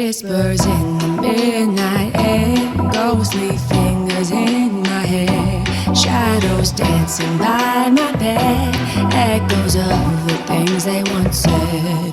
Whispers in the midnight air, ghostly fingers in my hair, shadows dancing by my bed, echoes of the things they once said.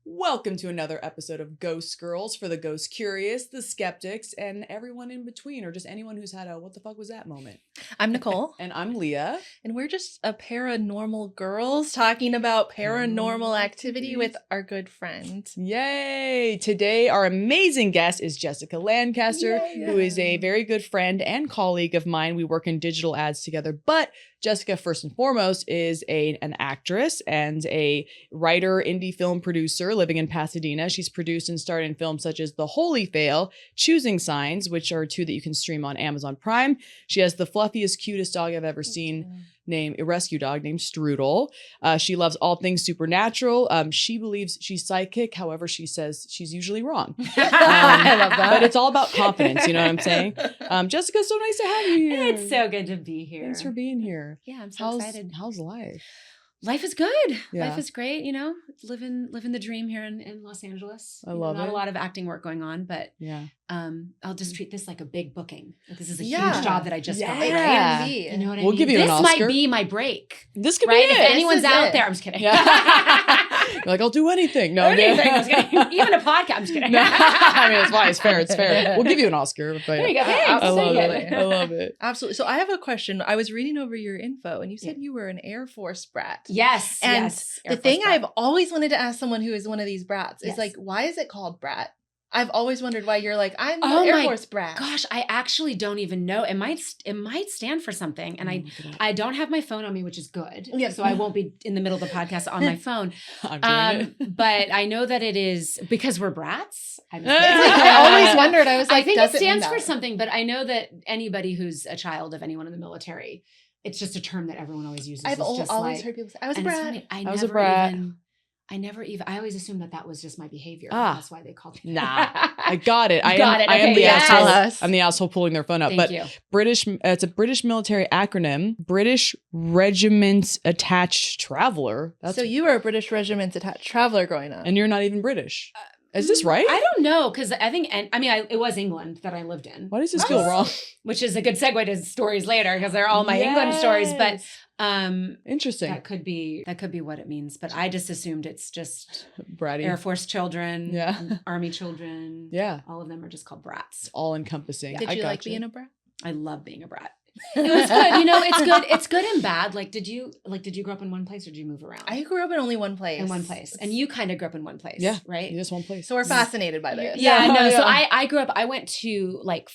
Welcome to another episode of Ghost Girls for the ghost curious, the skeptics, and everyone in between, or just anyone who's had a what the fuck was that moment. I'm Nicole. And I'm Leah. And we're just a paranormal girls talking about paranormal activity with our good friend. Yay! Today, our amazing guest is Jessica Lancaster, who is a very good friend and colleague of mine. We work in digital ads together, but Jessica, first and foremost, is an actress and a writer, indie film producer living in Pasadena. She's produced and starred in films such as The Holy Fail, Choosing Signs, which are two that you can stream on Amazon Prime. She has the fluffiest, cutest dog I've ever seen, a rescue dog named Strudel. She loves all things supernatural. She believes she's psychic. However, she says she's usually wrong. I love that. But it's all about confidence. You know what I'm saying? Jessica, so nice to have you here. It's so good to be here. Thanks for being here. Yeah, I'm so excited. How's life? Life is good. Yeah. Life is great. You know, living the dream here in Los Angeles. I love Not it. a lot of acting work going on, but Yeah. I'll just treat this like a big booking. Like, this is a Yeah. huge job that I just got. Yeah. Right? It can be. You know what I We'll mean? give you this an Oscar. might be my break. This could Right? be If it. anyone's This is out it. there, I'm just kidding. Yeah. You're like, I'll do anything. No, Anything. I'm just kidding. Even a podcast. I'm just kidding. No. I mean, it's fine. It's fair. It's fair. We'll give you an Oscar. But There you go. Thanks. I love Thank it. you. I love it. Absolutely. So I have a question. I was reading over your info and you said you were an Air Force brat. Yes. And yes. the Air Force thing brat. I've always wanted to ask someone who is one of these brats is Yes. like, why is it called brat? I've always wondered why you're like, I'm the Oh Air my Force brat. Gosh, I actually don't even know. It might stand for something, and I don't have my phone on me, which is good. Yeah. So I won't be in the middle of the podcast on my phone. I'm doing it. But I know that it is because we're brats. I'm just It's kidding. like, I always wondered. I was like, I think does it stands mean for that? something, but I know that anybody who's a child of anyone in the military, it's just a term that everyone always uses. I've It's just always like, heard people say, I was a and it's brat. funny, I was a brat. I always assumed that was just my behavior. Ah. That's why they called me. Nah, I got it. I Got am, it. I am Okay, the yes. asshole. Tell us. I'm the asshole pulling their phone up. Thank but you. it's a British military acronym. British Regiment Attached Traveler. So you were a British Regiment's attached traveler growing up. And you're not even British. Is this right? I don't know, because I think, it was England that I lived in. Why does this feel wrong? Which is a good segue to stories later, because they're all my England stories. But Interesting. that could be what it means. But I just assumed it's just Bratty. Air Force children, Yeah. Army children. Yeah. All of them are just called brats. All encompassing. Did I you like gotcha. being a brat? I love being a brat. It was good. You know, it's good. It's good and bad. Like, did you grow up in one place or did you move around? I grew up in only one place. in one place, and you kind of grew up in one place. Yeah. Right. Just one place. So we're fascinated by this. Yeah, Yeah. no. Yeah. So I grew up, I went to like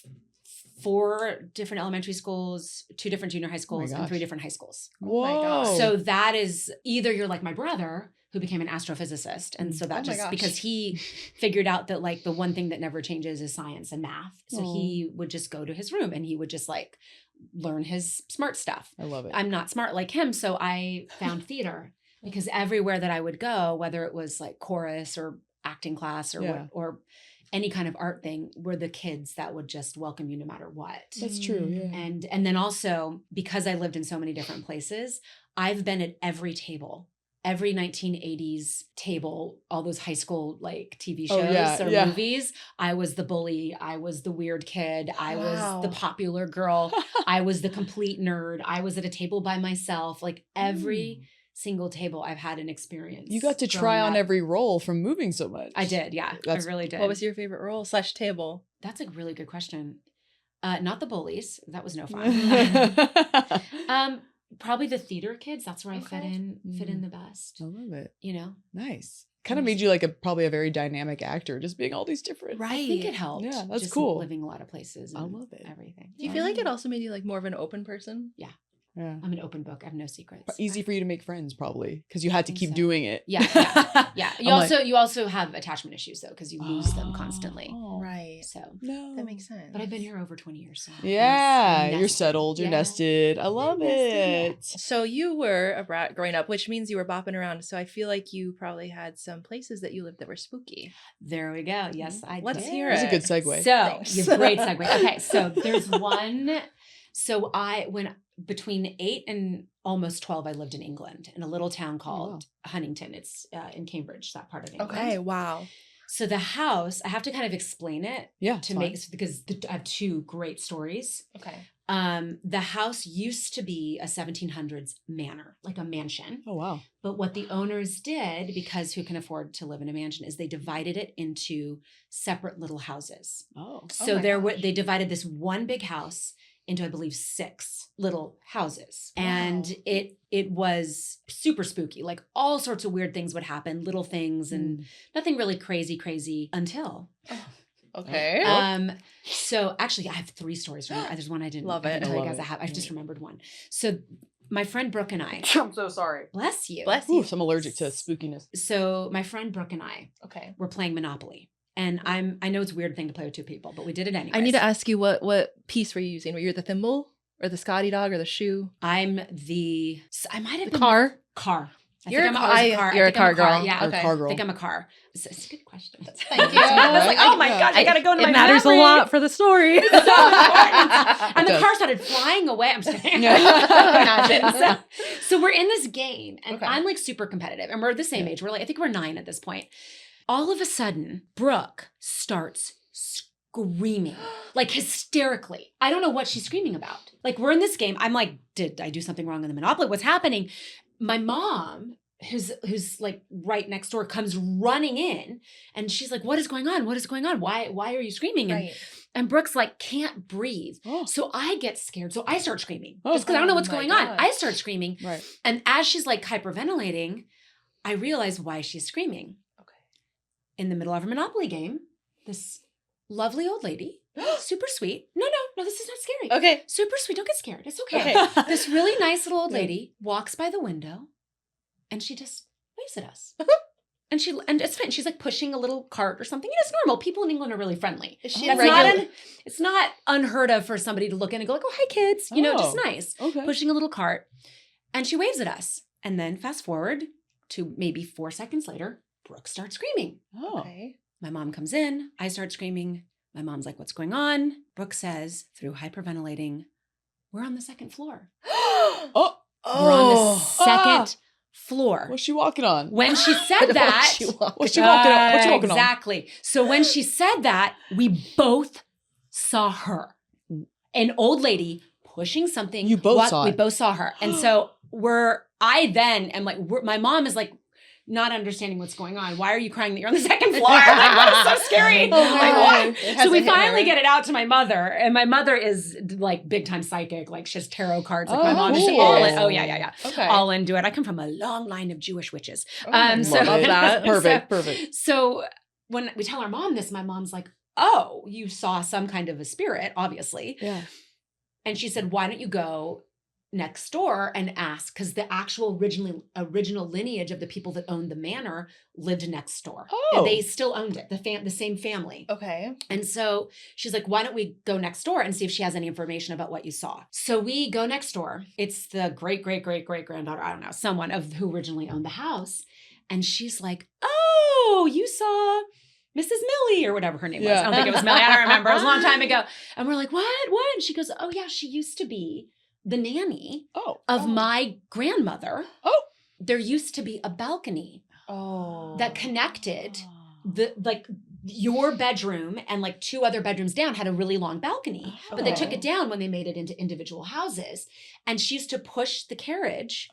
4 different elementary schools, 2 different junior high schools, and gosh. 3 different high schools. Oh my Whoa. gosh. So that is either you're like my brother who became an astrophysicist. And so Oh that my just gosh. because he figured out that like the one thing that never changes is science and math. So he would just go to his room and he would just like learn his smart stuff. I love it. I'm not smart like him. So I found theater because everywhere that I would go, whether it was like chorus or acting class or Yeah. or any kind of art thing, were the kids that would just welcome you no matter what. That's true. Yeah. And then also because I lived in so many different places, I've been at every table. Every 1980s table, all those high school like TV Oh, shows yeah, or yeah. movies. I was the bully. I was the weird kid. I Wow. was the popular girl. I was the complete nerd. I was at a table by myself. Like every single table I've had an experience. You got to try growing on up. every role from moving so much. I did, yeah. That's- I really did. What was your favorite role / table? That's a really good question. Not the bullies. That was no fun. Probably the theater kids. That's where I fit in the best. I love it. You know? Nice. Kind of made you like probably a very dynamic actor, just being all these different. Right. I think it helped. Yeah, that's just cool. Living a lot of places. I and love it. Everything. Do you feel like it also made you like more of an open person? Yeah. I'm an open book. I have no secrets. Easy for you to make friends, probably, because you had to think keep so. doing it. Yeah. Yeah. You I'm you also have attachment issues though, because you lose them constantly. Oh, Right. So No. That makes sense. but I've been here over 20 years. So Yeah, I'm you're settled, you're Yeah. nested. I love it. So you were a brat growing up, which means you were bopping around. So I feel like you probably had some places that you lived that were spooky. There we go. Yes, I Let's did. hear That's a it. good segue. So, Thanks. yeah, great segue. Okay, so there's one. So when between 8 and almost 12, I lived in England in a little town called Huntington. It's in Cambridge, that part of England. Okay, wow. So the house, I have to kind of explain it Yeah. to make, because I have two great stories. Okay. The house used to be a 1700s manor, like a mansion. Oh, wow. But what the owners did, because who can afford to live in a mansion, is they divided it into separate little houses. Oh. So my they divided this one big house into, I believe, 6 little houses. And it was super spooky. Like all sorts of weird things would happen, little things, and nothing really crazy until. Okay. So actually I have 3 stories from there. There's one I didn't Love I it. didn't tell you I guys love I just remembered one. So my friend Brooke and I, I'm so sorry. bless you. Bless Ooh, you. I'm allergic to spookiness. So my friend Brooke and I Okay. were playing Monopoly. And I know it's a weird thing to play with 2 people, but we did it anyway. I need to ask you what piece were you using? Were you the thimble or the Scotty dog or the shoe? I might have The been car? car. I You're think a I'm car- always I- a car. you're I a think I'm car girl. Yeah, Or Okay. car I girl. think I'm a car. It's a good question. Thank you. I was like, oh my gosh, I gotta go into my memory. for the story. So important. And the does. car started flying away. I'm just kidding. Imagine. So we're in this game, and Okay. I'm like super competitive, and we're the same age. We're like, I think we're 9 at this point. All of a sudden, Brooke starts screaming, like hysterically. I don't know what she's screaming about. Like, we're in this game. I'm like, did I do something wrong in the Monopoly? What's happening? My mom, who's like right next door, comes running in, and she's like, what is going on? What is going on? Why are you screaming? And, Right. and Brooke's like, can't breathe. Oh. So I get scared. So I start screaming. Oh. Just because I don't know what's Oh my going on. gosh. I start screaming. Right. And as she's like hyperventilating, I realize why she's screaming. Okay. In the middle of a Monopoly game, this lovely old lady, super sweet. No, this is not scary. Okay. Super sweet. Don't get scared. It's okay. Okay. This really nice little old Yeah. lady walks by the window and she just waves at us. And it's fine. She's like pushing a little cart or something. It's normal. People in England are really friendly. Is she That's regular? it's not unheard of for somebody to look in and go like, oh, hi kids. Just Oh. nice. Okay. Pushing a little cart. And she waves at us. And then fast forward to maybe 4 seconds later, Brooke starts screaming. Oh. Okay. My mom comes in. I start screaming. My mom's like, what's going on? Brooke says, through hyperventilating, we're on the 2nd floor. Oh. We're on the 2nd floor. What's she walking on? When she said that, What's she walking on? What's she walking on? exactly. So when she said that, we both saw her, an old lady pushing something. You both saw We it. both saw her, and so I then am like, my mom is like, not understanding what's going on. Why are you crying that you're on the 2nd floor? Like, what is so scary? Oh Like, my what? God. It has So we a hit and finally run. get it out to my mother, and my mother is like big time psychic. Like she has tarot cards. Like my Oh, mom is cool. all in. Oh yeah. Okay. All into it. I come from a long line of Jewish witches. Oh, so- love that. Perfect. So when we tell our mom this, my mom's like, oh, you saw some kind of a spirit, obviously. Yeah. And she said, why don't you go next door and ask? Because the actual original lineage of the people that owned the manor lived next door. Oh. And they still owned it, the same family. Okay. And so she's like, why don't we go next door and see if she has any information about what you saw? So we go next door. It's the great granddaughter, I don't know, someone of who originally owned the house. And she's like, oh, you saw Mrs. Millie or whatever her name was. Yeah. I don't think it was Millie. I don't remember. It was a long time ago. And we're like, what? And she goes, oh yeah, she used to be the nanny Oh. of my grandmother. Oh. There used to be a balcony Oh. that connected your bedroom and like 2 other bedrooms down had a really long balcony, but they took it down when they made it into individual houses. And she used to push the carriage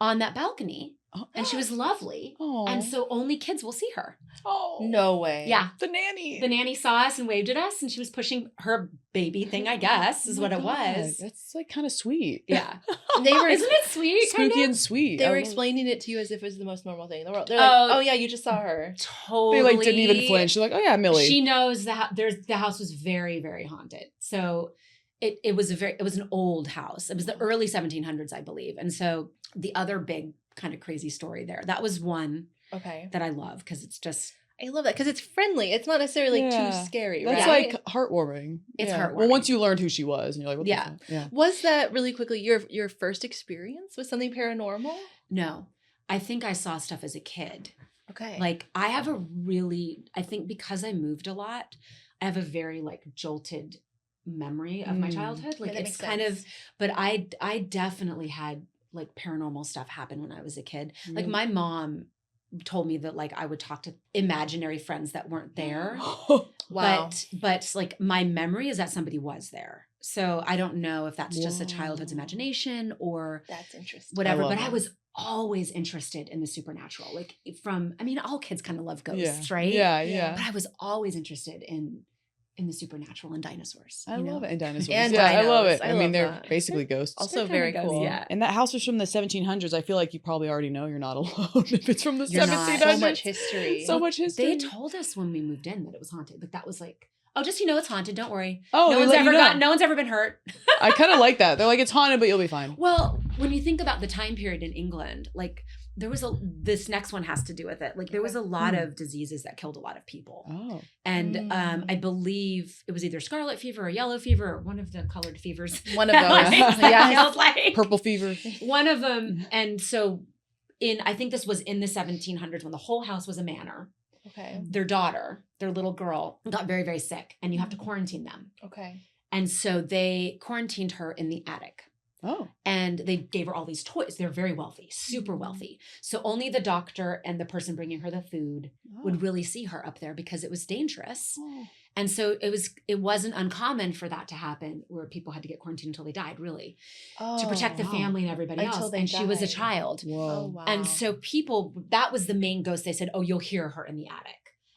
on that balcony, and she was lovely. Oh. And so only kids will see her. Oh. No way. Yeah. The nanny. The nanny saw us and waved at us, and she was pushing her baby thing, I guess, is Oh what my it was. God. That's like kind of sweet. Yeah. And they were Isn't it sweet? Spooky kind of? and sweet. they I were love- explaining it to you as if it was the most normal thing in the world. They're like, oh yeah, you just saw her. Totally. They like didn't even flinch. They're like, oh yeah, Millie. She knows that the house was very, very haunted. So it was an old house. It was the early 1700s, I believe. And so the other big kind of crazy story there, that was one Okay. that I love because it's just, I love that because it's friendly. It's not necessarily Yeah. too scary, That's right? like heartwarming. It's Yeah. heartwarming. Well, once you learned who she was, and you're like, what Yeah. the fuck? Yeah. Was that really quickly your first experience with something paranormal? no, I think I saw stuff as a kid. Okay. Like I think because I moved a lot, I have a very like jolted memory of my childhood. Like that it's makes kind sense. of, but I definitely had like paranormal stuff happen when I was a kid. Like Mm. my mom told me that like I would talk to imaginary friends that weren't there. Wow. But like my memory is that somebody was there. So I don't know if that's just a Whoa. childhood's imagination or That's interesting. whatever. love But I that. was always interested in the supernatural. Like all kids kind of love ghosts, Yeah. right? Yeah, Yeah. yeah. But I was always interested in the supernatural and dinosaurs. I you love know? it. And dinosaurs. And yeah, I love dinos. it. I I mean, love they're that. basically ghosts. Also They're very kinda cool. ghosts, yeah. And that house was from the 1700s. I feel like you probably already know you're not alone if it's from the You're not. 1700s. So much history. So much history. They told us when we moved in that it was haunted. Like that was like, oh, just it's haunted. Don't worry. Oh, no they one's let you ever know. no one's ever been hurt. I kind of like that. They're like, it's haunted, but you'll be fine. Well, when you think about the time period in England, like there was this next one has to do with it. Like there was a lot of diseases that killed a lot of people. Oh. And I believe it was either scarlet fever or yellow fever or one of the colored fevers. One of those. Yeah. Killed, like, Purple fever. one of them. And so I think this was in the 1700s when the whole house was a manor. Okay. Their daughter, their little girl, got very, very sick and you have to quarantine them. Okay. And so they quarantined her in the attic. Oh. And they gave her all these toys. They're very wealthy, super wealthy. So only the doctor and the person bringing her the food would really see her up there because it was dangerous. Oh. And so it wasn't uncommon for that to happen where people had to get quarantined until they died, really, to protect the wow. family and everybody Until else. they And she was a died. child. Whoa. Oh, wow. And so that was the main ghost. They said, oh, you'll hear her in the attic.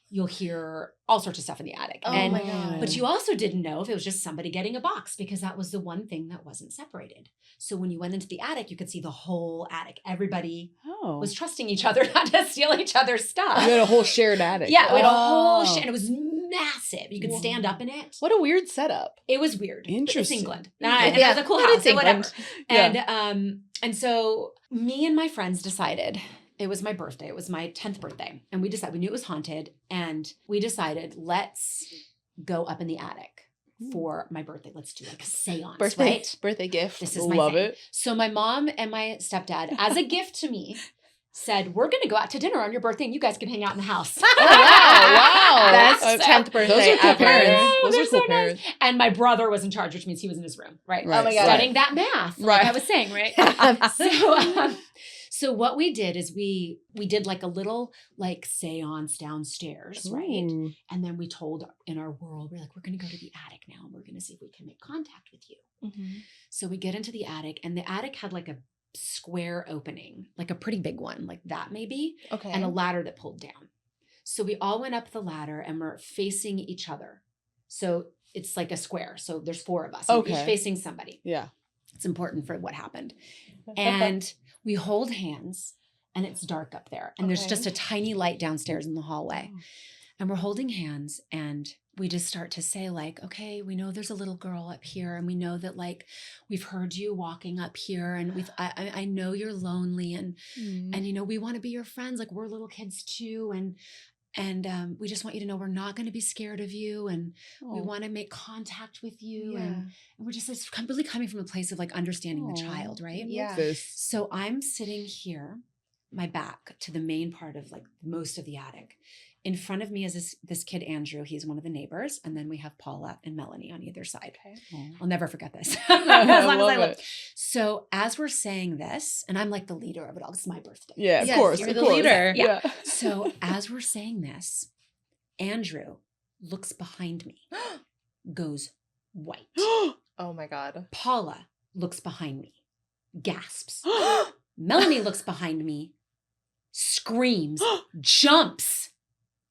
You'll hear all sorts of stuff in the attic. Oh and my God. But you also didn't know if it was just somebody getting a box because that was the one thing that wasn't separated. So when you went into the attic, you could see the whole attic. Everybody Oh. was trusting each other not to steal each other's stuff. You had a whole shared attic. Yeah, we had a whole Oh. shit. And it was massive. You could stand up in it. What a weird setup. It was weird. But Interesting. It's England. Yeah. And it was a cool But house it's and whatever. England. And so me and my friends decided, it was my birthday. It was my 10th birthday. And we decided, we knew it was haunted. And we decided, let's go up in the attic for my birthday. Let's do like a seance, right? Birthday gift. This is my Love thing. it. So my mom and my stepdad, as a gift to me, said, we're going to go out to dinner on your birthday and you guys can hang out in the house. Oh, wow. Best Uh, 10th birthday Those are cool ever. parents. know, Those they're are so cool nice. parents. And my brother was in charge, which means he was in his room, right? Right. Oh my God. Studying that math, Right. like I was saying, right? So what we did is we did like a little like seance downstairs, right? Ooh. And then we told in our world, we're like, we're going to go to the attic now and we're going to see if we can make contact with you. Mhm. So we get into the attic and the attic had like a square opening, like a pretty big one, like that maybe, Okay. and a ladder that pulled down. So we all went up the ladder and we're facing each other. So it's like a square. So there's 4 of us. and we're Okay. each facing somebody. Yeah. It's important for what happened. And we hold hands and it's dark up there. And there's Okay. just a tiny light downstairs in the hallway. Oh. And we're holding hands and we just start to say like, okay, we know there's a little girl up here and we know that like we've heard you walking up here and I know you're lonely and you know we want to be your friends, like we're little kids too, and we just want you to know we're not going to be scared of you and we Oh. want to make contact with you Yeah. and we're just like, completely coming from a place of like understanding the Aw. child, right? Yeah. This. So I'm sitting here, my back to the main part of like most of the attic. In front of me is this kid, Andrew. He's one of the neighbors. And then we have Paula and Melanie on either side. Okay. Oh. I'll never forget this. As long as I love live. it. So as we're saying this, and I'm like the leader of it all. It's my birthday. Yeah, of Yes, course. you're of the course. leader. Yeah. So as we're saying this, Andrew looks behind me, goes white. Oh my God. Paula looks behind me, gasps. Melanie looks behind me, screams, jumps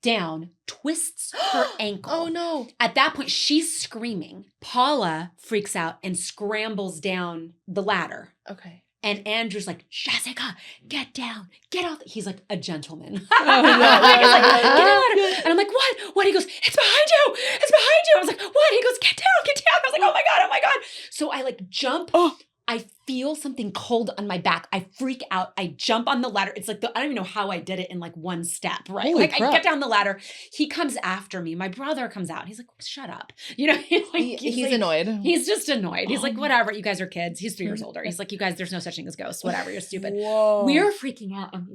down, twists her ankle. Oh no. At that point, she's screaming. Paula freaks out and scrambles down the ladder. Okay. And Andrew's like, Jessica, get down, get out. He's like a gentleman. Oh, yeah. He's like, get on the ladder. And I'm like, what? What? He goes, it's behind you. It's behind you. I was like, what? He goes, get down, get down. I was like, oh my God, oh my God. So I like jump. Oh. I feel something cold on my back. I freak out. I jump on the ladder. It's like, I don't even know how I did it in like one step, right? Holy like crap. I get down the ladder. He comes after me. My brother comes out. He's like, shut up. You know, he's like, He's like- annoyed. He's just annoyed. He's like, whatever, you guys are kids. He's 3 years older. He's like, you guys, there's no such thing as ghosts. Whatever, you're stupid. Whoa. We're freaking out and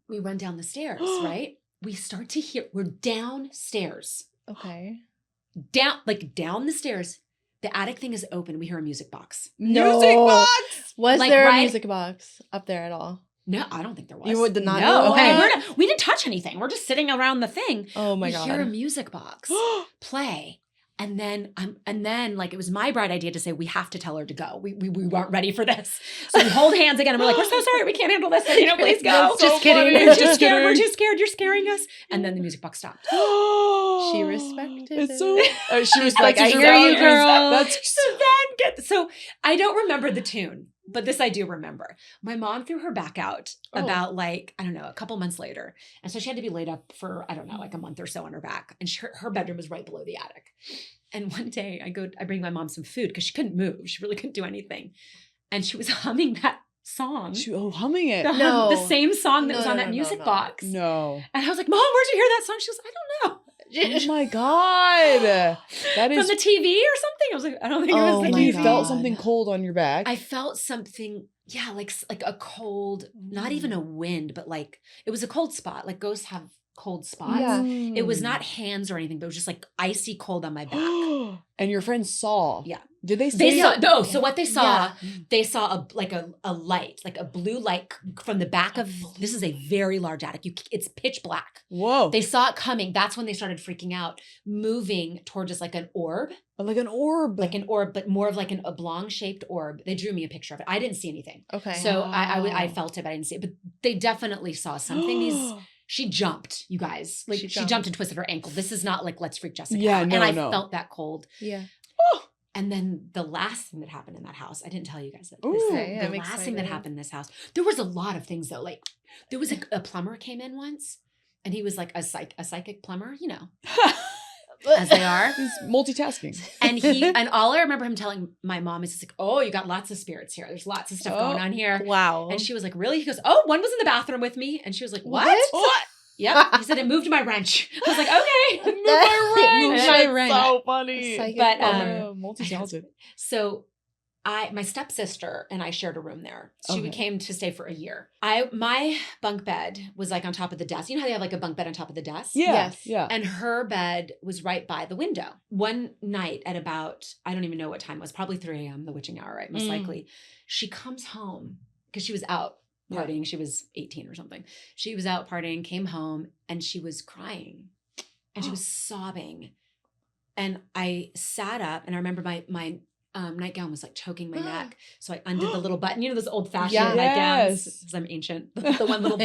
we run down the stairs, right? We start to hear, we're downstairs. Okay. Down the stairs. The attic thing is open. We hear a music box. Music box. Was Like, there a right- music box up there at all? No, I don't think there was. You did not No, know? okay, What? we didn't touch anything. We're just sitting around the thing. Oh my we hear a God. music box play. And then like it was my bright idea to say we have to tell her to go. We weren't ready for this. So we hold hands again and we're like, we're so sorry, we can't handle this. Please go. That's so funny. We're too scared. We're too scared. You're scaring us. And then the music box stopped. She respected It's it. so. She was like, I hear you, girl. That's So I don't remember the tune, but this I do remember. My mom threw her back out about like, I don't know, a couple months later. And so she had to be laid up for, I don't know, like a month or so on her back. And her bedroom was right below the attic. And one day I bring my mom some food because she couldn't move. She really couldn't do anything. And she was humming that song. humming it. No. The same song that No, was on no, that no, music no. box. No. And I was like, Mom, where'd you hear that song? She was like, I don't know. Oh my God. That is. From the TV or something? I was like, I don't think it was Oh the my You TV. felt God. something cold on your back. I felt something, yeah, like a cold, not even a wind, but like it was a cold spot. Like ghosts have cold spots. Yeah. It was not hands or anything, but it was just like icy cold on my back. And your friends saw. Yeah. Did they They see? saw no. So what they saw, Yeah. they saw a light, like a blue light from the back of. This is a very large attic. It's pitch black. Whoa. They saw it coming. That's when they started freaking out, moving towards us like an orb, like an orb. but more of like an oblong-shaped orb. They drew me a picture of it. I didn't see anything. Okay. So I Wow. felt it, but I didn't see it. But they definitely saw something. She jumped, you guys. Like She she jumped. jumped and twisted her ankle. This is not like let's freak Jessica Yeah, out. no, and I no. felt that cold. yeah. And then the last thing that happened in that house, I didn't tell you guys that. Ooh. Okay, The I'm last thing that excited. happened in this house, there was a lot of things though. Like there was a plumber came in once, and he was like a psychic plumber, you know, as they are. He's multitasking. And all I remember him telling my mom is just like, "Oh, you got lots of spirits here. There's lots of stuff going on here." Wow. And she was like, "Really?" He goes, "Oh, one was in the bathroom with me." And she was like, "What?" What? Yep. He said it moved my wrench. I was like, "Okay." Move my wrench. Move my wrench. So funny. Psychic But, plumber. Multi-talented. So my stepsister and I shared a room there. She Okay. came to stay for a year. My bunk bed was like on top of the desk. You know how they have like a bunk bed on top of the desk? Yeah. Yes. Yeah. And her bed was right by the window. One night at about, I don't even know what time it was, probably 3 a.m., the witching hour, right? Most Mm. likely. She comes home because she was out Yeah. partying. She was 18 or something. She was out partying, came home, and she was crying and she was sobbing. And I sat up and I remember my nightgown was like choking my neck. So I undid the little button. You know those old fashioned Yeah. nightgowns? Yes. Because I'm ancient. The one little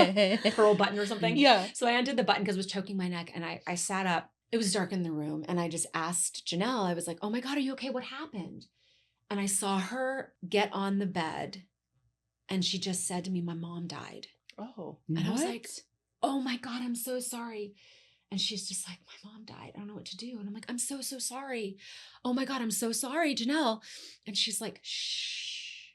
pearl button or something. Yeah. So I undid the button because it was choking my neck. And I sat up. It was dark in the room. And I just asked Janelle, I was like, "Oh my God, are you okay? What happened?" And I saw her get on the bed. And she just said to me, "My mom died." Oh. And I was What? like, "Oh my God, I'm so sorry." And she's just like, "My mom died. I don't know what to do." And I'm like, "I'm so, so sorry. Oh my God, I'm so sorry, Janelle." And she's like, "Shh."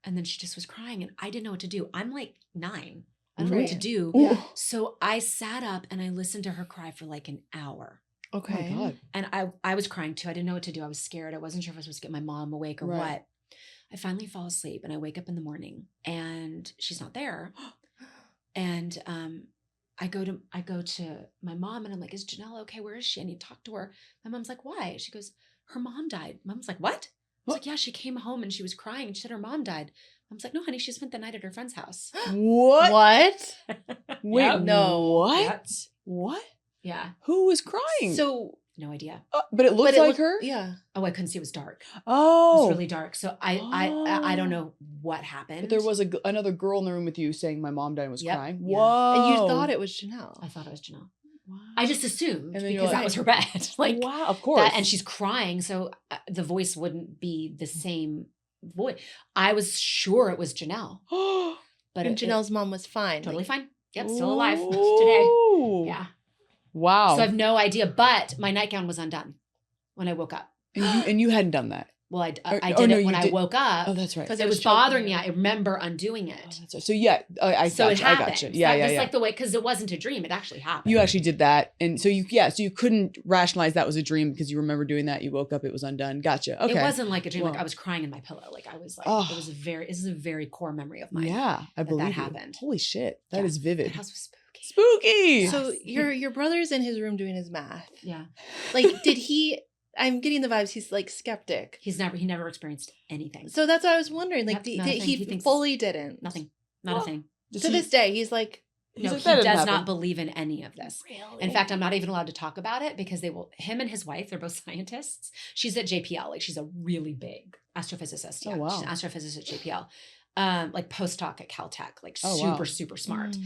And then she just was crying and I didn't know what to do. I'm like 9. I don't know what to Right. do. Ooh. So I sat up and I listened to her cry for like an hour. Okay. Oh my God. And I was crying too. I didn't know what to do. I was scared. I wasn't sure if I was supposed to get my mom awake or Right. what. I finally fall asleep and I wake up in the morning and she's not there. And I go to my mom and I'm like, "Is Janelle okay? Where is she? I need to talk to her." My mom's like, "Why?" She goes, "Her mom died." Mom's like, "What?" I was like, "Yeah, she came home and she was crying and she said her mom died." Mom's like, "No, honey, she spent the night at her friend's house." What? What? Wait, Yep. No. What? Yep. What? Yeah, Who was crying? So, no idea. But it looked but like looked- her? Yeah. Oh, I couldn't see. It was dark. It Oh. was really dark. So I don't know what happened. But there was another girl in the room with you saying my mom died and was Yep. crying. Yeah. Whoa. And you thought it was Janelle. I thought it was Janelle. Wow. I just assumed And then you're because that like- was her bed. Like wow, of course. that, and she's crying, so the voice wouldn't be the same voice. I was sure it was Janelle, but And Janelle's mom was fine. totally Like, fine. Yep, still alive today. Ooh. Yeah. Wow. So I have no idea, but my nightgown was undone when I woke up. and you hadn't done that. Well, I Oh, did no, it when you I did- woke up. Oh, that's right. Because it was choking bothering me. you. I remember undoing Oh, it. that's right. So yeah, I So it gotcha. I happened. gotcha. Yeah, That- yeah, just yeah. like the way, because it wasn't a dream. It actually happened. You actually did that, and so you couldn't rationalize that was a dream because you remember doing that. You woke up, it was undone. Gotcha. Okay. It wasn't like a dream. Like Well. I was crying in my pillow. Like I was like, Oh. this is a very core memory of mine. Yeah, I that believe you. happened. Holy shit, that Yeah. is vivid. That house was spooky. Spooky. So your brother's in his room doing his math. Yeah. Like, did he? I'm getting the vibes he's like skeptic. He never experienced anything. So that's what I was wondering. Like, Yep, did nothing. he He thinks- fully didn't? Nothing. Not a thing. To this day, he's like, No, like, he "That didn't does happen." not believe in any of this. really? In fact, I'm not even allowed to talk about it because him and his wife, they're both scientists. She's at JPL, like she's a really big astrophysicist. Yeah, Oh, wow. She's an astrophysicist at JPL, like postdoc at Caltech, like Oh, super, wow. super smart.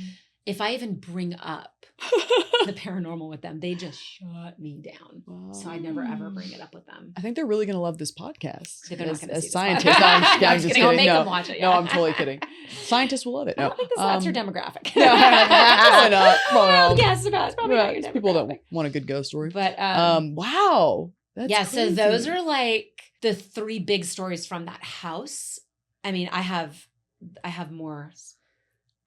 If I even bring up the paranormal with them, they just shut me down. Wow. So I never ever bring it up with them. I think they're really going to love this podcast. They're not gonna see as this scientists. podcast. No, I'm No, just kidding. I'll kidding. make No, them watch it, no, yeah. I'm totally kidding. Scientists will love it. I No. don't think that's your demographic. Probably not. Probably Well, not. yes, it's probably not your demographic. People that want a good ghost story. But Wow. That's yeah, so crazy. those are like the 3 big stories from that house. I mean, I have more.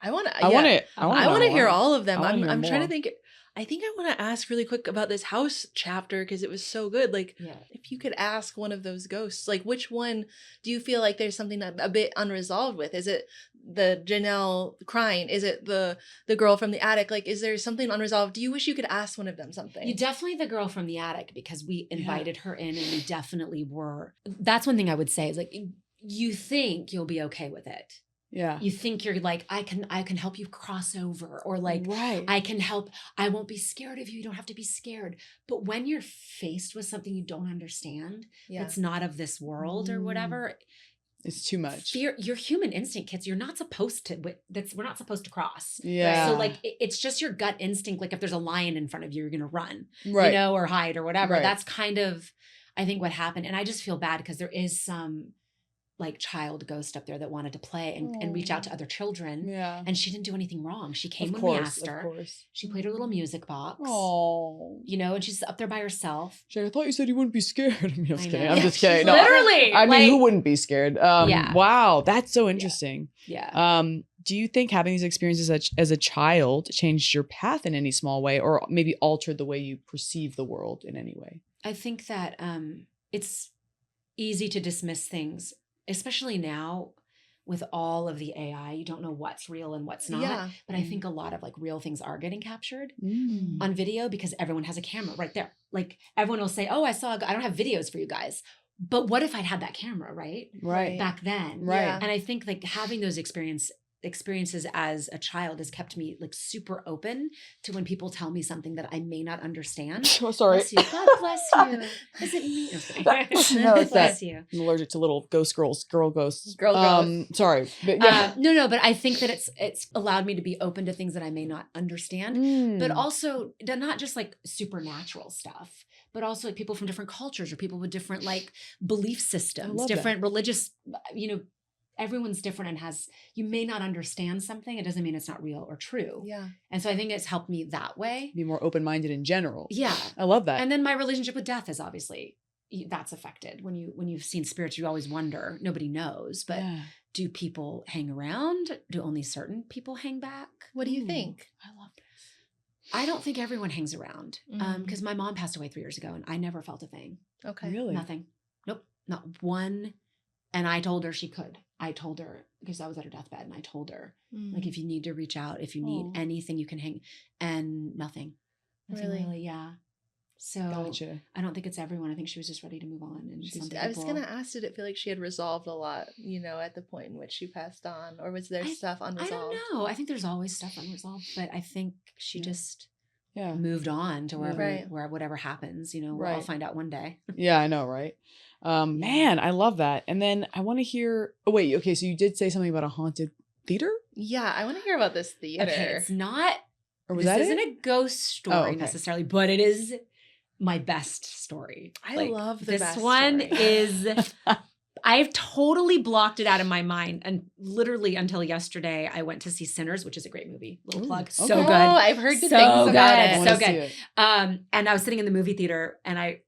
I want to. I want to. I want to hear all of them. I wanna hear I'm trying more. to think. I think I want to ask really quick about this house chapter because it was so good. Like, Yeah. if you could ask one of those ghosts, like, which one do you feel like there's something a bit unresolved with? Is it the Janelle crying? Is it the girl from the attic? Like, is there something unresolved? Do you wish you could ask one of them something? You definitely the girl from the attic because we invited her in and we definitely were. That's one thing I would say is like, you think you'll be okay with it. Yeah. You think you're like, I can help you cross over, or like, right. I can help. I won't be scared of you. You don't have to be scared. But when you're faced with something you don't understand, that's not of this world or whatever, It's too much. fear, your human instinct, kids, you're not supposed to, we're not supposed to cross. Yeah. So like, it's just your gut instinct. Like if there's a lion in front of you, you're going to run, right. you know, or hide or whatever. Right. That's kind of, I think what happened. And I just feel bad because there is some like child ghost up there that wanted to play and reach out to other children. Yeah. And she didn't do anything wrong. She came Of when we course, asked her. Of course. She played her little music box. Oh. You know, and she's up there by herself. Jay, I thought you said you wouldn't be scared. I'm just I kidding. know. I'm just kidding. No, Literally. I mean, like, who wouldn't be scared? Yeah. Wow. That's so interesting. Yeah. Do you think having these experiences as a child changed your path in any small way, or maybe altered the way you perceive the world in any way? I think that it's easy to dismiss things, especially now with all of the AI. You don't know what's real and what's not. Yeah. But I think a lot of like real things are getting captured Mm. on video because everyone has a camera right there. Like everyone will say, oh, I don't have videos for you guys. But what if I'd had that camera, right? Right. Back then. Right. Yeah. And I think like having those experiences as a child has kept me like super open to when people tell me something that I may not understand. Oh, sorry. Bless you. God bless you. Is it me? No, it's Bless that. you. I'm allergic to little girl ghosts. Girl ghosts. Sorry. But yeah. No, but I think that it's allowed me to be open to things that I may not understand, but Mm. also not just like supernatural stuff, but also like people from different cultures or people with different like belief systems, love different religious, you know, everyone's different and you may not understand something. It doesn't mean it's not real or true. Yeah. And so I think it's helped me that way. Be more open-minded in general. Yeah. I love that. And then my relationship with death is obviously that's affected. When you've seen spirits, you always wonder, nobody knows, but Yeah. do people hang around? Do only certain people hang back? What do you Ooh. think? I love this. I don't think everyone hangs around Mhm. because my mom passed away 3 years ago and I never felt a thing. Okay. Really? Nothing. Nope. Not one. And I told her she could. I told her because I was at her deathbed and I told her, like, if you need to reach out, if you need Aw. anything, you can hang. And nothing. Nothing Really? really. Yeah. So Gotcha. I don't think it's everyone. I think she was just ready to move on. And some I was people- gonna ask, did it feel like she had resolved a lot, you know, at the point in which she passed on, or was there stuff I unresolved? don't know. I think there's always stuff unresolved, but I think she Yeah. just Yeah. moved on to wherever, Right. where whatever happens, you know, we'll all Right. find out one day. Yeah, I know, right? Man, I love that. And then I want to hear. Oh wait, okay. So you did say something about a haunted theater, Yeah, I want to hear about this theater. Okay, it's not. or was this that isn't it? a ghost story Oh, okay. necessarily, but it is my best story. I love the this best one story. is. I've totally blocked it out of my mind, and literally until yesterday, I went to see Sinners, which is a great movie. Little Ooh, plug, so okay. good. Oh, I've heard good So things about good. I it. wanna So see good. it. And I was sitting in the movie theater, and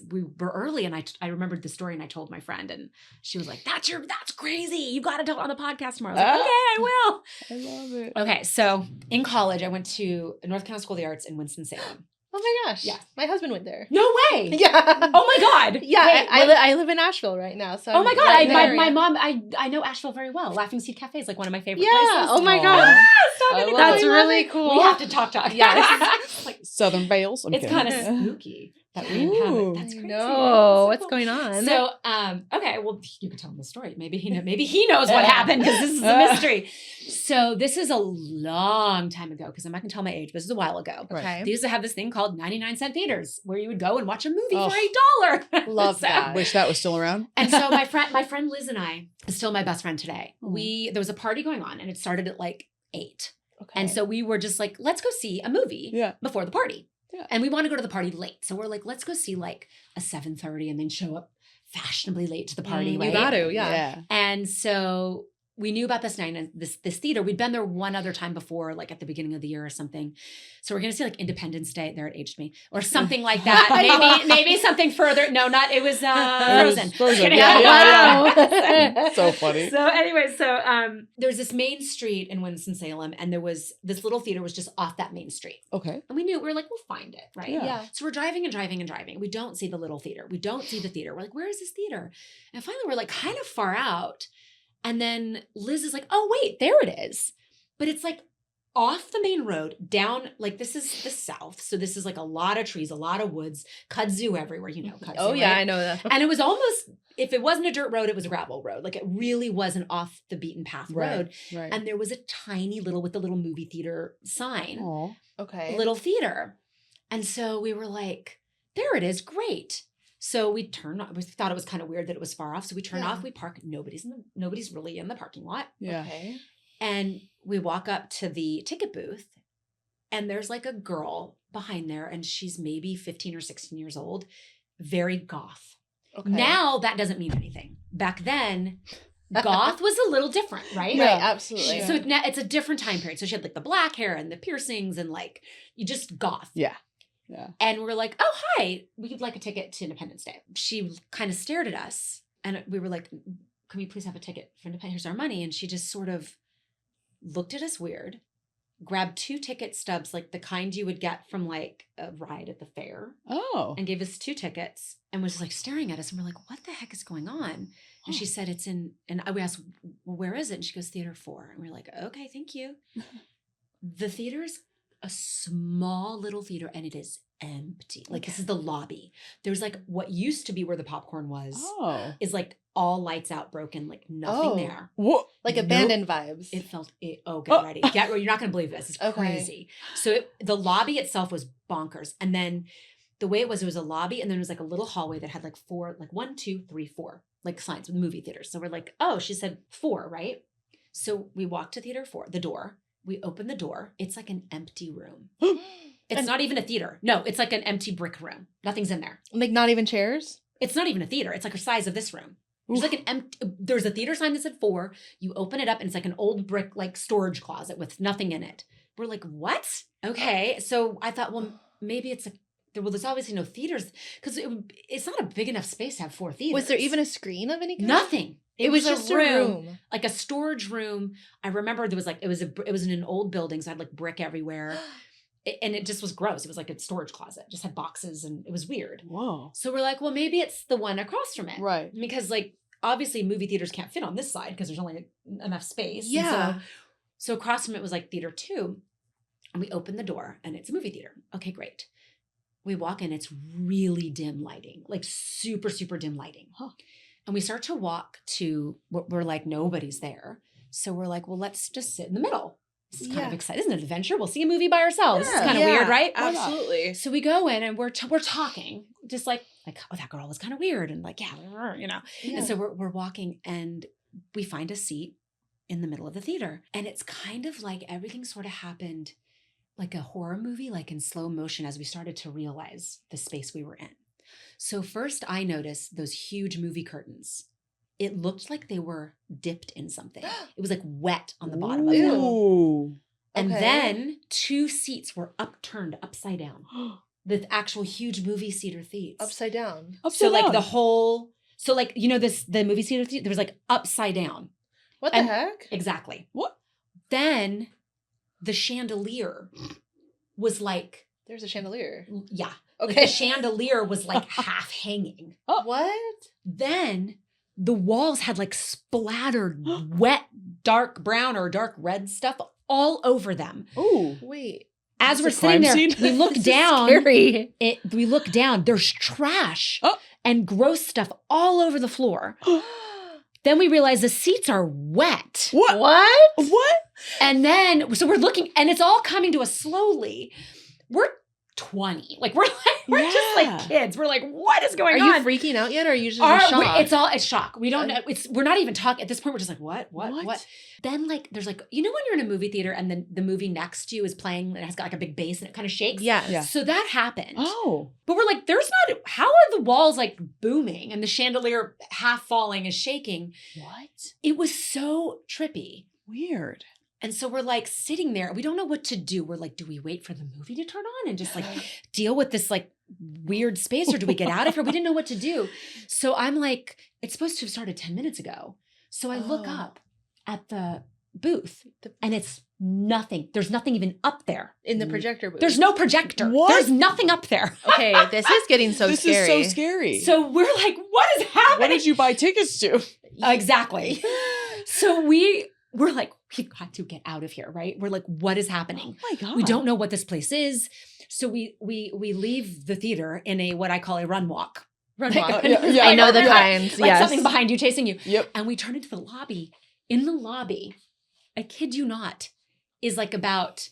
we were early, and I remembered the story, and I told my friend, and she was like, "That's crazy. You got to tell it on the podcast tomorrow." I was like, Ah. "Okay, I will." I love it. Okay, so in college, I went to North Carolina School of the Arts in Winston-Salem. Oh my gosh. Yeah. My husband went there. No way. Yeah. Oh my God. Yeah, Wait, I live in Asheville right now. So Oh my I'm God. right in the My area. mom, I know Asheville very well. Laughing Seed Cafe is like one of my favorite Yeah. places. Oh my Aw. God. So I good. love That's it. really cool. We have to talk. Yes. Like, Southern Bales. I'm It's kidding. kind of spooky that we didn't have Ooh. it. That's I crazy. know. So What's cool. going on? So, okay, well, you could tell him the story. Maybe he knows what happened because this is a mystery. So this is a long time ago because I'm not going to tell my age, but this is a while ago. Okay. They used to have this thing called 99-cent theaters where you would go and watch a movie Oh. for $1. Love that. Wish that was still around. And so my friend Liz and I is still my best friend today. Oh. There was a party going on and it started at like 8. Okay. And so we were just like, let's go see a movie Yeah. before the party. Yeah. And we want to go to the party late. So we're like, let's go see like a 7:30 and then show up fashionably late to the party, right? You got to, yeah. And so we knew about this this theater. We'd been there one other time before, like at the beginning of the year or something. So we're gonna see like Independence Day. There, it aged me, or something like that. maybe something further. No, not it was Frozen. Frozen. Yeah, Yeah. So funny. So anyway, there's this main street in Winston-Salem, and there was this little theater was just off that main street. Okay. And we were like, we'll find it, right? Yeah. Yeah. So we're driving and driving and driving. We don't see the little theater. We don't see the theater. We're like, where is this theater? And finally we're like kind of far out. And then Liz is like, oh, wait, there it is. But it's like off the main road down, like this is the south. So this is like a lot of trees, a lot of woods, kudzu everywhere, kudzu. Oh, yeah, right? I know that. And it was almost, if it wasn't a dirt road, it was a gravel road. Like it really was an off the beaten path road. Right. And there was a tiny little, with the little movie theater sign, Aw. Okay. little theater. And so we were like, there it is, great. So we turned off. We thought it was kind of weird that it was far off. So we turn off, we park, nobody's really in the parking lot. Yeah. Okay. And we walk up to the ticket booth and there's like a girl behind there and she's maybe 15 or 16 years old, very goth. Okay. Now that doesn't mean anything. Back then, goth was a little different, right? Yeah. Right, absolutely. So it's a different time period. So she had like the black hair and the piercings and like you just goth. Yeah. Yeah. And we're like, oh, hi, we'd like a ticket to Independence Day. She kind of stared at us and we were like, can we please have a ticket for Independence? Here's our money. And she just sort of looked at us weird, grabbed 2 ticket stubs, like the kind you would get from like a ride at the fair, Oh. and gave us 2 tickets and was like staring at us. And we're like, what the heck is going on? And she said, it's in, and we asked, well, where is it? And she goes, Theater 4. And we're like, okay, thank you. The theater is a small little theater and it is empty. Like this is the lobby. There's like what used to be where the popcorn was Oh. is like all lights out, broken, like nothing Oh. there. What? Like abandoned vibes. It felt, get ready. Get ready. You're not going to believe this. It's Okay. crazy. So the lobby itself was bonkers. And then the way it was a lobby and then it was like a little hallway that had like 4, like 1, 2, 3, 4, like signs with movie theaters. So we're like, oh, she said 4, right? So we walked to Theater 4, the door. We open the door. It's like an empty room. It's not even a theater. No, it's like an empty brick room. Nothing's in there. Like not even chairs? It's not even a theater. It's like the size of this room. There's like an empty, there's a theater sign that said 4. You open it up and it's like an old brick, like storage closet with nothing in it. We're like, what? Okay. So I thought, well, maybe it's there's obviously no theaters because it's not a big enough space to have 4 theaters. Was there even a screen of any kind? Nothing. It was just a room. Like a storage room. I remember there was like, it was in an old building. So I had like brick everywhere. And it just was gross. It was like a storage closet. Just had boxes and it was weird. Whoa. So we're like, well, maybe it's the one across from it. Right. Because like, obviously movie theaters can't fit on this side because there's only enough space. And Yeah. So across from it was like Theater 2. And we open the door and it's a movie theater. Okay, great. We walk in, it's really dim lighting, like super, super dim lighting. Huh. And we start to walk to, we're like, nobody's there. So we're like, well, let's just sit in the middle. This is kind of exciting. Isn't it an adventure? We'll see a movie by ourselves. It's kind of weird, right? Absolutely. So we go in and we're talking, just like, oh, that girl was kind of weird. And like, yeah, you know. Yeah. And so we're walking and we find a seat in the middle of the theater. And it's kind of like everything sort of happened like a horror movie, like in slow motion as we started to realize the space we were in. So first I noticed those huge movie curtains. It looked like they were dipped in something. It was like wet on the bottom of them. Ooh. And Okay. then 2 seats were upturned upside down. The actual huge movie theater seats. Upside down. So like the whole, so like, you know, the movie theater, there was like upside down. What the And- heck? Exactly. What? Then the chandelier was like, There's a chandelier. yeah. Like Okay. the chandelier was like half hanging. What? Then the walls had like splattered wet, dark brown or dark red stuff all over them. Ooh. Wait. as Is we're this a crime sitting there, scene? we look This is down. scary. We look down. There's trash Oh. and gross stuff all over the floor. Then we realize the seats are wet. What? What? And then, so we're looking, and it's all coming to us slowly. We're 20. Like, we're just like kids. We're like, what is going Are on? you freaking out yet, or are you just in shock? It's shock. We don't know. We're not even talking. At this point, we're just like, what? Then, like, there's like, you know when you're in a movie theater and then the movie next to you is playing and it has got like a big bass and it kind of shakes? Yes. Yeah. So that happened. Oh. But we're like, how are the walls like booming and the chandelier half falling is shaking? What? It was so trippy. Weird. And so we're like sitting there. We don't know what to do. We're like, do we wait for the movie to turn on and just like deal with this like weird space, or do we get out of here? We didn't know what to do. So I'm like, it's supposed to have started 10 minutes ago. So I look up at the booth and it's nothing. There's nothing even up there. In the projector booth. There's no projector. What? There's nothing up there. Okay, this is getting so This scary. is so scary. So we're like, what is happening? What did you buy tickets to? Exactly. So we're like, we've got to get out of here, right? We're like, what is happening? Oh my God. We don't know what this place is. So we leave the theater in a what I call a run walk. Run Like, walk. yeah, I know the yeah. kinds. Like Yes. something behind you chasing you. Yep. And we turn into the lobby. In the lobby, I kid you not, is like about,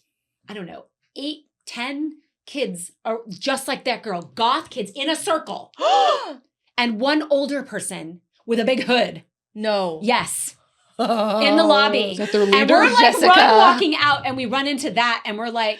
I don't know, 8, 10 kids are just like that girl, goth kids in a circle. And one older person with a big hood. No. Yes. In the lobby. Is that their And leader? we're like Jessica. walking out and we run into that and we're like,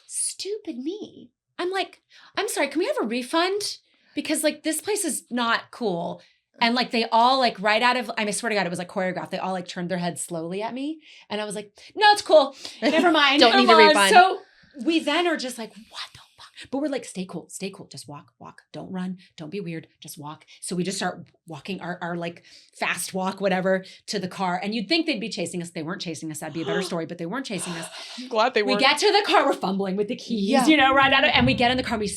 stupid me. I'm like, I'm sorry, can we have a refund? Because like this place is not cool. And like they all like right out of, I swear to God, it was like choreographed. They all like turned their heads slowly at me. And I was like, no, it's cool. Never mind. Don't need a refund. So we then are just like, what the fuck? But we're like, stay cool. Just walk. Don't run. Don't be weird. Just walk. So we just start walking our like fast walk, whatever, to the car. And you'd think they'd be chasing us. They weren't chasing us. That'd be a better story, but they weren't chasing us. I'm glad they We weren't. get to the car. We're fumbling with the keys, Yeah. you know, right out of, and we get in the car. We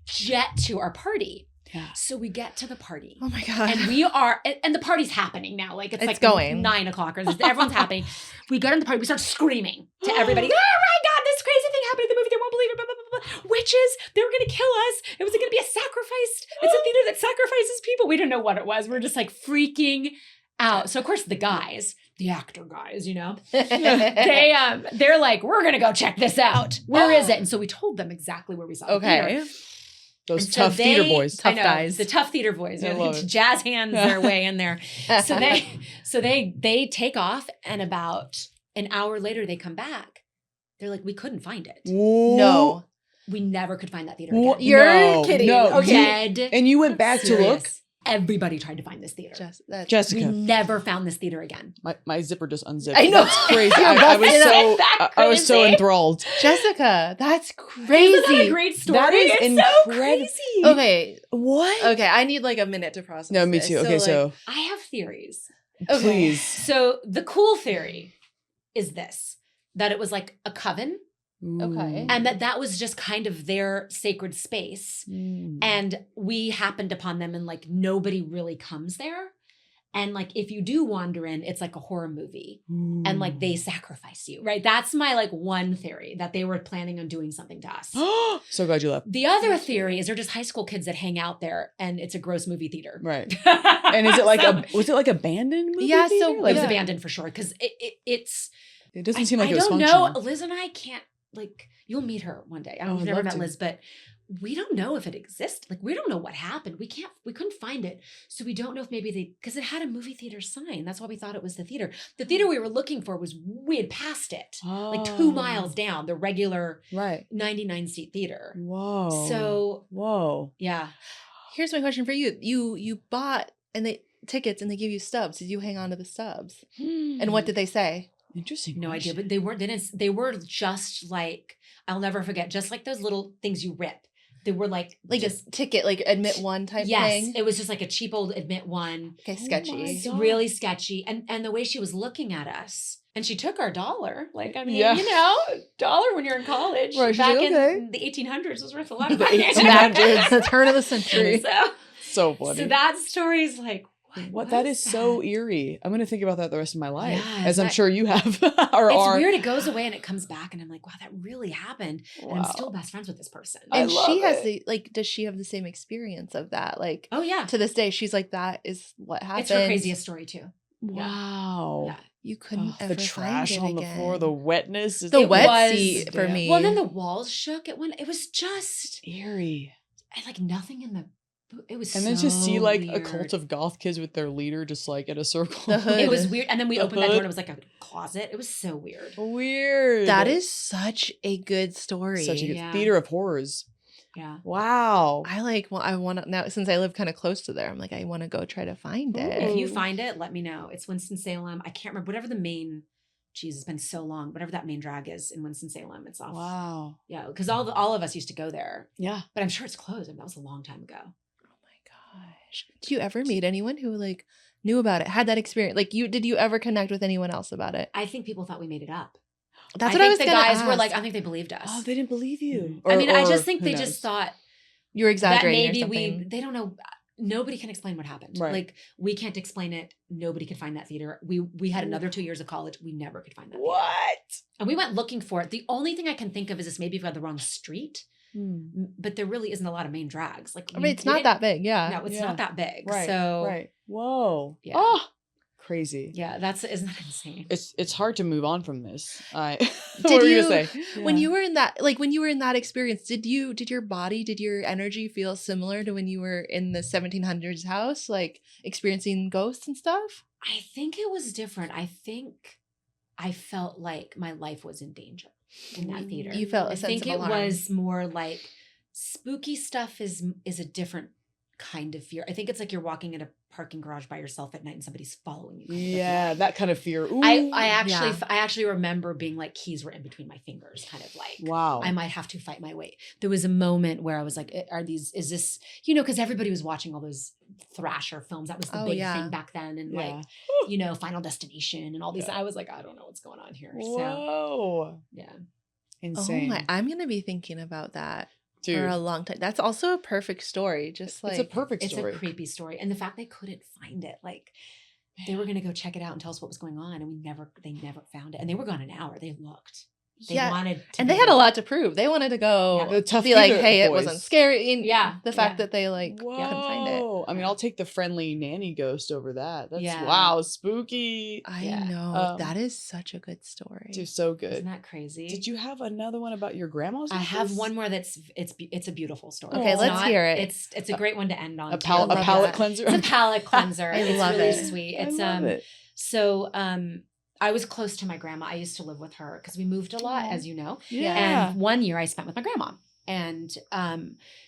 jet to our party. Yeah. So we get to the party. Oh my God. And we are, and the party's happening now. Like it's It's like going. 9 o'clock or everyone's happening. We go to the party. We start screaming to everybody. Oh my God, this crazy thing happened at the movie. They won't believe it. Blah, blah, blah, blah. Witches. They were going to kill us. It was going to be a sacrifice. It's a theater that sacrifices people. We didn't know what it was. We're just like freaking out. So of course the guys, the actor guys, you know, they're like, we're going to go check this out. Where is it? And so we told them exactly where we saw the theater. Okay. Those And so tough theater they- boys. I know, guys. the tough theater boys. I You know, love they it. jazz hands their way in there. So they take off, and about an hour later they come back. They're like, we couldn't find it. No. We never could find that theater Wha- again. You're No, kidding. no. Okay. Dead. And you went back to look? serious. Everybody tried to find this theater. That's We Jessica, never found this theater again. my zipper just unzipped. I know. That's crazy. You're I was busting so it. That I was so crazy? enthralled. Jessica, that's crazy. Isn't that a great story? That is it's incredible. so crazy. Okay. What? Okay. I need like a minute to process. No, me this. too. Okay, like, so I have theories. Okay. please. So the cool theory is this, that it was like a coven. Okay. And that was just kind of their sacred space. Mm. And we happened upon them and like nobody really comes there. And like if you do wander in, it's like a horror movie. And like they sacrifice you, right? That's my like one theory, that they were planning on doing something to us. So glad you left. The other theory is they're just high school kids that hang out there and it's a gross movie theater. Right. And is it like So, was it like abandoned movie Yeah, so- theater? it Like, was Yeah. abandoned for sure. Because it's it doesn't seem like I it was don't functional. know. Liz and I can't, like, you'll meet her one day. I don't know Oh, if I'd you've never love met to. Liz, but we don't know if it exists. Like, we don't know what happened. We couldn't find it. So we don't know if maybe because it had a movie theater sign. That's why we thought it was the theater. The theater we were looking for we had passed it. Like 2 Oh. miles down, the regular Right. 99-seat theater. Whoa. So, whoa. yeah. Here's my question for you. You bought tickets and they give you stubs. Did you hang on to the stubs? And what did they say? Interesting. No idea, question. but they were just like, I'll never forget, just like those little things you rip. They were like Like just a ticket, like admit one type yes, thing? it was just like a cheap old admit one. Okay, Oh sketchy. my God. Really sketchy. And the way she was looking at us. And she took our dollar. Like, I mean, Yeah. you know, dollar when you're in college. Right, she's Back like, okay. in the 1800s was worth a lot of The money. 1800s. the turn of the century. so So funny. that story is like, What that was is so that? eerie. I'm gonna think about that the rest of my life, Yeah, as I'm that- sure you have. or It's are. weird. It goes away and it comes back, and I'm like, wow, that really happened. And I'm Wow. still best friends with this person. I And she love has it. the like. Does she have the same experience of that? Like Oh yeah, to this day, she's like, that is what happened. it's her craziest story too. Wow. Yeah. You couldn't Oh, ever the trash find it on the again. floor, the wetness. Is The It wet was- seat for Damn. me. Well, and then the walls shook. It was just eerie. like nothing in the. It was. And then so to see like a weird. cult of goth kids with their leader just like in a circle. The hood. It was weird, and then we The opened that door hood. and it was like a closet. It was so weird. Weird. That is such a good story. such a good Yeah. theater of horrors. Yeah. Wow. I like. Well, I want to now since I live kind of close to there. I'm like, I want to go try to find it. If you Ooh. find it, let me know. It's Winston-Salem. I can't remember whatever the main. Geez, it's been so long. Whatever that main drag is in Winston-Salem, it's off. Wow. Yeah, because all of us used to go there, Yeah. but I'm sure it's closed. I mean, that was a long time ago. Oh my gosh. Do you ever meet anyone who like knew about it, had that experience? Like did you ever connect with anyone else about it? I think people thought we made it up. That's I what I think was the gonna guys were like, ask. I think they believed us. Oh, they didn't believe you. I mean, I Or just think who they knows? just thought You were that exaggerating maybe or something. they don't know. Nobody can explain what happened. Right. Like we can't explain it. Nobody could find that theater. We had another 2 years of college. We never could find that. Theater. What? And we went looking for it. The only thing I can think of is this maybe we got the wrong street, but there really isn't a lot of main drags. Like I mean, it's not that big. Yeah. No, it's Yeah. not that big. Right. So Right. Whoa. Yeah. Oh, crazy. yeah, isn't that insane? It's hard to move on from this. What Did were you- gonna say? When Yeah. you were in that experience, did your energy feel similar to when you were in the 1700s house, like experiencing ghosts and stuff? I think it was different. I think I felt like my life was in danger in that theater. You felt a I sense think of it alarm. was more like spooky stuff is a different kind of fear. I think it's like you're walking in a parking garage by yourself at night and somebody's following you. kind of Yeah, feeling. that kind of fear. Ooh. I actually Yeah. I actually remember being like keys were in between my fingers, kind of like Wow. I might have to fight my way. There was a moment where I was like, is this, because everybody was watching all those Thrasher films. That was the Oh, big yeah. thing back then. And Yeah. like, Final Destination and all these. Yeah. I was like, I don't know what's going on here. So Whoa. yeah. Insane. Oh my! I'm gonna be thinking about that Dude. for a long time. That's also a perfect story. Just like It's a perfect It's story. a creepy story. And the fact they couldn't find it, like they were gonna go check it out and tell us what was going on. And they never found it. And they were gone an hour. They looked. They yeah, wanted to and be they had a there. lot to prove. They wanted to go The tough be like, theater hey, it boys. wasn't scary. And Yeah, the fact yeah. that they like couldn't find it. Whoa. I mean, I'll take the friendly nanny ghost over that. That's Yeah. wow, spooky. I Yeah. know that is such a good story. Dude, so good. Isn't that crazy? Did you have another one about your grandma's? I have office? one more it's a beautiful story. Okay, It's let's hear it. It's a great one to end on. a too. palate love that. cleanser. It's a palate cleanser. I It's love really it. sweet. I It's love it. so I was close to my grandma. I used to live with her because we moved a lot, Aw. as you know. Yeah. And one year I spent with my grandma. And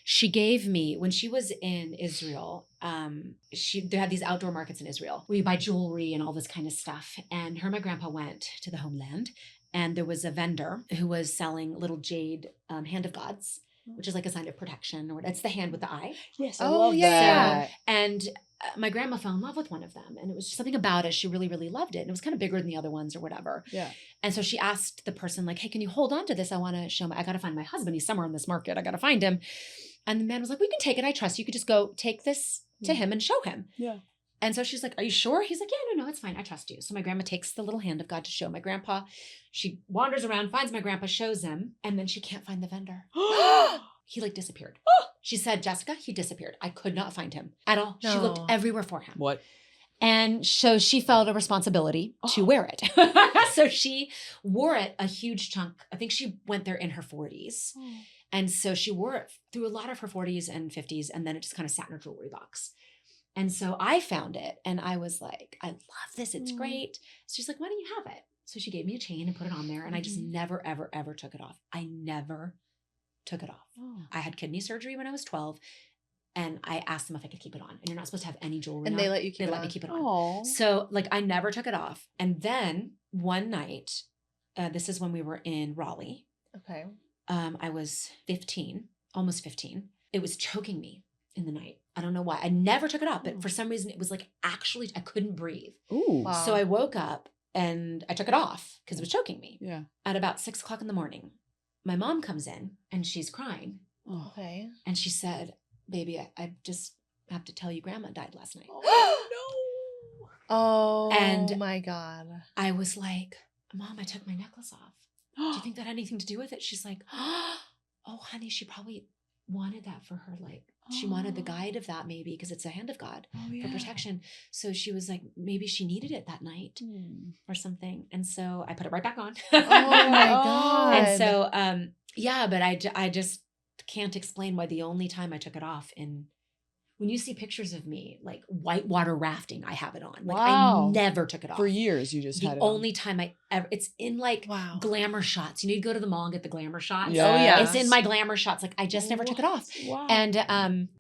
she gave me, when she was in Israel, they had these outdoor markets in Israel where you buy jewelry and all this kind of stuff. And her and my grandpa went to the homeland, and there was a vendor who was selling little jade hand of gods, which is like a sign of protection. Or it's the hand with the eye. Yes, I Oh, love yeah. that. And my grandma fell in love with one of them, and it was just something about it. She really, really loved it. And it was kind of bigger than the other ones or whatever. Yeah. And so she asked the person, like, hey, can you hold on to this? I want to I got to find my husband. He's somewhere in this market. I got to find him. And the man was like, we can take it. I trust you. You could just go take this to him and show him. Yeah. And so she's like, are you sure? He's like, yeah, no, it's fine. I trust you. So my grandma takes the little hand of God to show my grandpa. She wanders around, finds my grandpa, shows him, and then she can't find the vendor. He like disappeared. She said, Jessica, he disappeared. I could not find him at all. She looked No. everywhere for him. What? And so she felt a responsibility to wear it. So she wore it a huge chunk. I think she went there in her 40s. And so she wore it through a lot of her 40s and 50s. And then it just kind of sat in her jewelry box. And so I found it and I was like, I love this. It's great. So she's like, why don't you have it? So she gave me a chain and put it on there. And I just never, ever, ever took it off. I never took it off. I had kidney surgery when I was 12. And I asked them if I could keep it on. And you're not supposed to have any jewelry And on. they let you keep They it let on. me keep it on. Oh. So like I never took it off. And then one night, this is when we were in Raleigh. Okay. I was 15, almost 15. It was choking me in the night. I don't know why. I never took it off, but for some reason it was like actually I couldn't breathe. Ooh. Wow. So I woke up and I took it off because it was choking me. Yeah. At about 6:00 in the morning, my mom comes in and she's crying. Oh. Okay. And she said, baby, have to tell you grandma died last night. Oh, And- my God. I was like, Mom, I took my necklace off. Do you think that had anything to do with it? She's like, oh, honey, she probably wanted that for her. Like, she wanted the guide of that maybe because it's a hand of God for protection. So she was like, maybe she needed it that night or something. And so I put it right back on. Oh my God. And so, but I just can't explain why the only time I took it off when you see pictures of me, like whitewater rafting, I have it on. Like Wow. I never took it off. For years, you just The had it on. only time I ever, it's in like Wow. glamour shots. You need to go to the mall and get the glamour shots. Yes. Oh, yeah. It's in my glamour shots. Like I just never took it off. Wow. And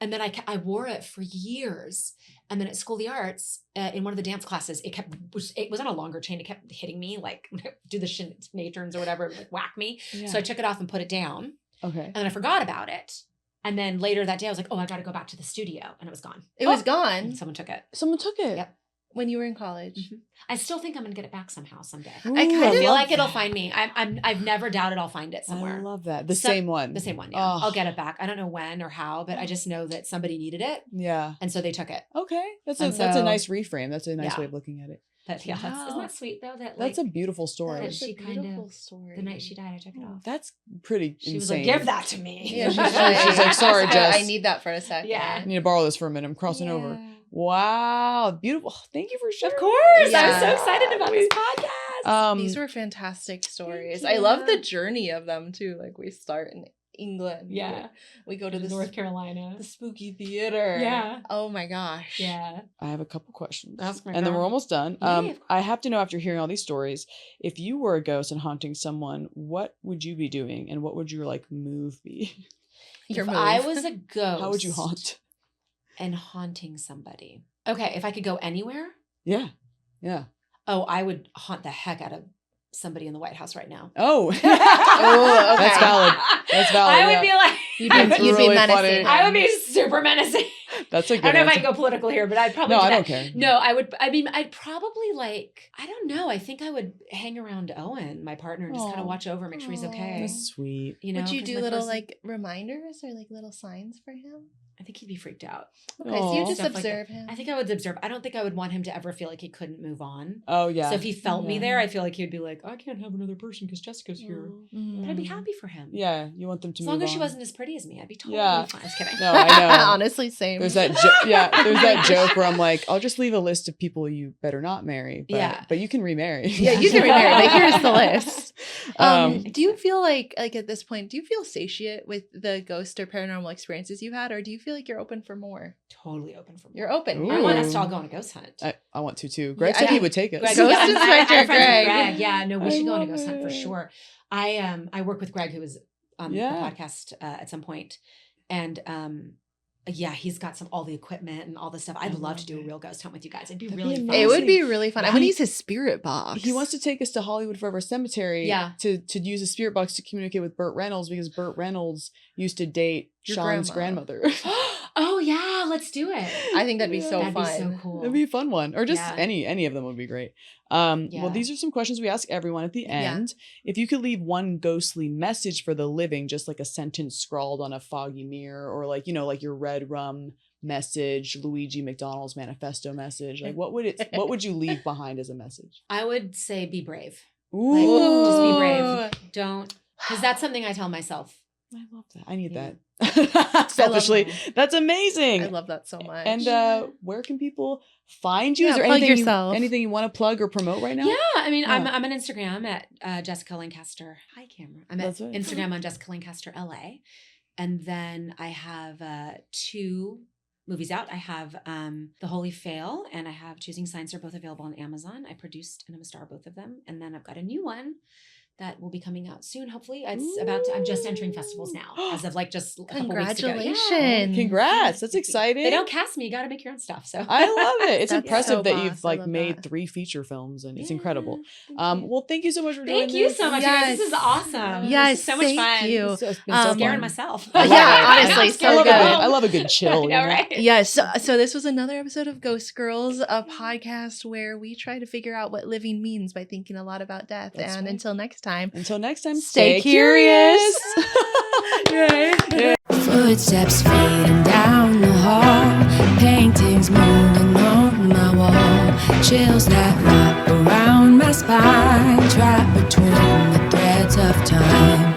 then I wore it for years. And then at School of the Arts, in one of the dance classes, it was on a longer chain. It kept hitting me, like do the shin turns or whatever, like whack me. Yeah. So I took it off and put it down. Okay. And then I forgot about it. And then later that day, I was like, oh, I got to go back to the studio. And it was gone. It was And gone someone took it. Someone took it. Yep. when you were in college. Mm-hmm. I still think I'm going to get it back somehow someday. Ooh, I kind I of feel love like it'll that. find me. I've never doubted I'll find it somewhere. I love that. The same one. The same one, yeah. Oh. I'll get it back. I don't know when or how, but I just know that somebody needed it. Yeah. And so they took it. Okay. That's And a so- nice reframe. That's a nice Yeah. way of looking at it. But yeah, Wow. isn't that sweet though? That That's like, a beautiful story. that That's she a kind of- beautiful story. the night she died, I took it off. That's pretty She was insane. like, give that to me. Yeah, she's She's like, sorry, Jess. I need that for a second. Yeah. I need to borrow this for a minute. I'm crossing over. Yeah. Wow. Beautiful. Thank you for sharing. Of course. I was Yeah. so excited about this podcast. These were fantastic stories. Thank I love the you. journey of them too. Like we start in England. Yeah. We go to the North Carolina. the spooky theater. Yeah. Oh my gosh. Yeah. I have a couple questions. Ask my and then we're girl. almost done. Yeah, of course. I have to know, after hearing all these stories, if you were a ghost and haunting someone, what would you be doing, and what would your like move be? Your If move. I was a ghost. How would you haunt? And haunting somebody. Okay, if I could go anywhere, Yeah. Yeah. oh, I would haunt the heck out of somebody in the White House right now. Oh. Oh, okay. That's valid. That's valid. I would yeah. be like, You'd be really menacing. funny. I would be super menacing. That's a good I don't know if I answer. can go political here, but I'd probably No, do I that. don't care. No, I'd probably like, I don't know. I think I would hang around Owen, my partner, and just kind Aw. of watch over, make sure he's okay. That's sweet. You know, Would you 'cause do my little person- like reminders or like little signs for him? I think he'd be freaked out. Okay, so you Aw. just Stuff like that. observe him. I think I would observe. I don't think I would want him to ever feel like he couldn't move on. Oh yeah. So if he felt me Yeah. there, I feel like he'd be like, I can't have another person because Jessica's here. Mm. But I'd be happy for him. Yeah, you want them to As move long as she on. wasn't as pretty as me, I'd be totally Yeah. fine. Just kidding. No, I know. Honestly, same. There's that there's that joke where I'm like, I'll just leave a list of people you better not marry. But, Yeah. but you can remarry. Yeah, you can remarry. Like, here's the list. Um, Do you feel like at this point, do you feel satiate with the ghost or paranormal experiences you've had, or do you feel like you're open for more? Totally open for more. You're open. Ooh. I want us to all go on a ghost hunt. I want to too. Greg Yeah, said he yeah. would take us. Greg, Ghost yeah, Inspector I'm friends with Greg. Greg. Yeah, no, we I should go on a love ghost hunt for it. sure. I work with Greg, who was on Yeah. the podcast at some point, and yeah, he's got all the equipment and all the stuff. I'd I love to love do a it. real ghost hunt with you guys. It'd be That'd be really fun. amazing. It would be really fun. I Yeah. want to use his spirit box. He wants to take us to Hollywood Forever Cemetery Yeah. to use a spirit box to communicate with Burt Reynolds, because Burt Reynolds used to date Your Sean's grandma. grandmother. Oh yeah, let's do it. I think that'd be so That'd fun. be so cool. That'd be a fun one. Or just Yeah. any of them would be great. Yeah. Well, these are some questions we ask everyone at the Yeah. end. If you could leave one ghostly message for the living, just like a sentence scrawled on a foggy mirror, or like, like your red rum message, Luigi McDonald's manifesto message, like what would you leave behind as a message? I would say be brave. Ooh. Just be brave. Don't, because that's something I tell myself. I love that. I need Yeah. that. Selfishly, that. that's amazing. I love that so much. And where can people find you? Yeah, Is there plug anything yourself. anything you want to plug or promote right now? Yeah, I mean, Yeah. I'm on Instagram at Jessica Lancaster. Hi, camera. I'm at That's right. Instagram on Jessica Lancaster LA, and then I have 2 movies out. I have The Holy Fail, and I have Choosing Signs. Are both available on Amazon. I produced and I'm a star of both of them, and then I've got a new one that will be coming out soon. Hopefully, I'm just entering festivals now, as of like just a couple weeks ago. Yeah. Congratulations. Congrats. That's exciting. They don't cast me. You got to make your own stuff. So I love it. It's That's impressive so that boss. you've I like love made that. 3 feature films, and it's Yeah, incredible. thank you. Well, thank you so much for doing Thank you this. so much, you guys. This is awesome. Yes, This is so much thank fun. you. It's been so Um, fun. Scaring myself. I love Yeah, it. honestly, I so love good. I love a good chill. I know, you know? right? Yes. So this was another episode of Ghost Girls, a podcast where we try to figure out what living means by thinking a lot about death. That's and right. until next time, Until next time, stay curious. Yay. Footsteps fading down the hall. Paintings moving on my wall, chills that wrap around my spine, trapped between the threads of time.